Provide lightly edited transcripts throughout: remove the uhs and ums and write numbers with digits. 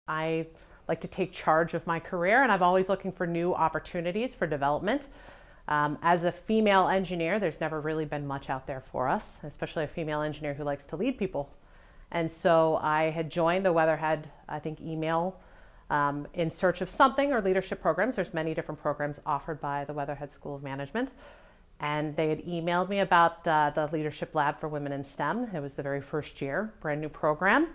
I like to take charge of my career, and I'm always looking for new opportunities for development. As a female engineer, there's never really been much out there for us, especially a female engineer who likes to lead people. And so I had joined the Weatherhead, I think, email in search of something, or leadership programs. There's many different programs offered by the Weatherhead School of Management. And they had emailed me about the Leadership Lab for Women in STEM. It was the very first year, brand new program.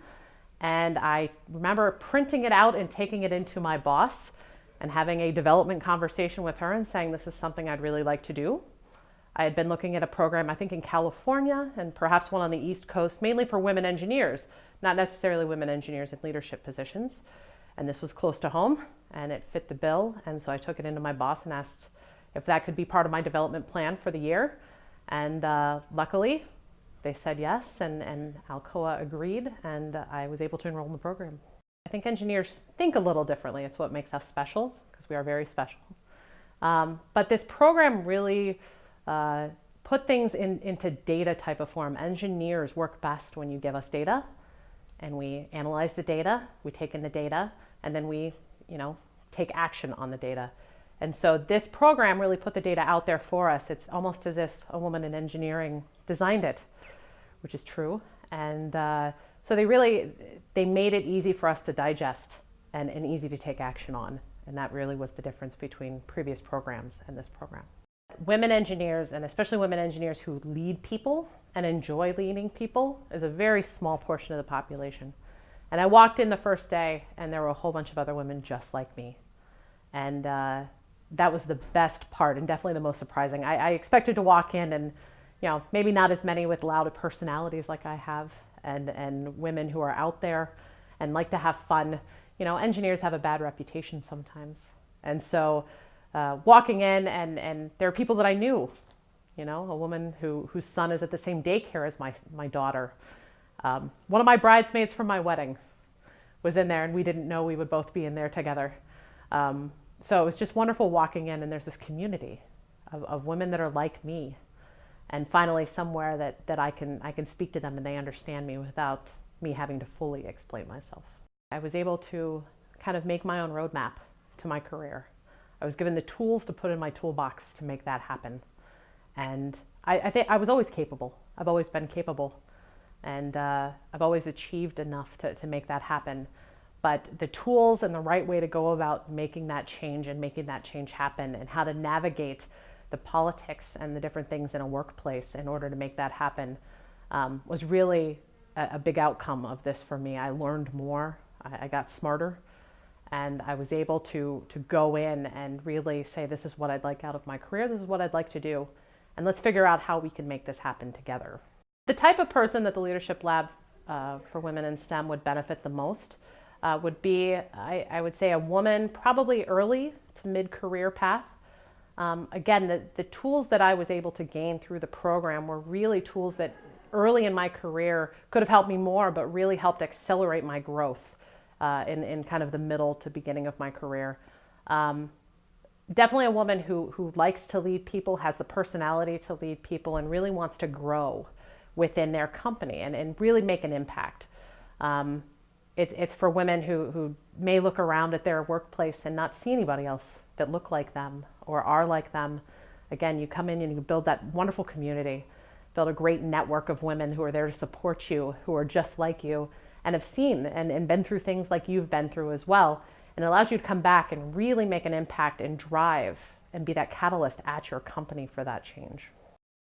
And I remember printing it out and taking it into my boss and having a development conversation with her and saying, this is something I'd really like to do. I had been looking at a program, I think in California and perhaps one on the East Coast, mainly for women engineers, not necessarily women engineers in leadership positions. And this was close to home and it fit the bill. And so I took it into my boss and asked if that could be part of my development plan for the year. And luckily, they said yes, and Alcoa agreed, and I was able to enroll in the program. I think engineers think a little differently. It's what makes us special, because we are very special. But this program really put things into data type of form. Engineers work best when you give us data, and we analyze the data, we take in the data, and then we, take action on the data. And so this program really put the data out there for us. It's almost as if a woman in engineering designed it, which is true. And so they made it easy for us to digest and easy to take action on. And that really was the difference between previous programs and this program. Women engineers, and especially women engineers who lead people and enjoy leading people, is a very small portion of the population. And I walked in the first day and there were a whole bunch of other women just like me. And that was the best part, and definitely the most surprising. I expected to walk in and, maybe not as many with loud personalities like I have, and women who are out there and like to have fun. Engineers have a bad reputation sometimes. And so walking in, and there are people that I knew, a woman whose son is at the same daycare as my daughter. One of my bridesmaids from my wedding was in there, and we didn't know we would both be in there together. So it was just wonderful walking in, and there's this community of women that are like me, and finally somewhere that I can speak to them and they understand me without me having to fully explain myself. I was able to kind of make my own roadmap to my career. I was given the tools to put in my toolbox to make that happen. And I think I was always capable. I've always been capable. And I've always achieved enough to make that happen. But the tools and the right way to go about making that change and making that change happen, and how to navigate the politics and the different things in a workplace in order to make that happen, was really a big outcome of this for me. I learned more, I got smarter, and I was able to go in and really say, this is what I'd like out of my career, this is what I'd like to do, and let's figure out how we can make this happen together. The type of person that the Leadership Lab for Women in STEM would benefit the most would be, I would say, a woman probably early to mid-career path. Again, the tools that I was able to gain through the program were really tools that early in my career could have helped me more, but really helped accelerate my growth in kind of the middle to beginning of my career. Definitely a woman who likes to lead people, has the personality to lead people, and really wants to grow within their company and really make an impact. It's for women who may look around at their workplace and not see anybody else that look like them or are like them. Again, you come in and you build that wonderful community, build a great network of women who are there to support you, who are just like you, and have seen and been through things like you've been through as well. And it allows you to come back and really make an impact and drive and be that catalyst at your company for that change.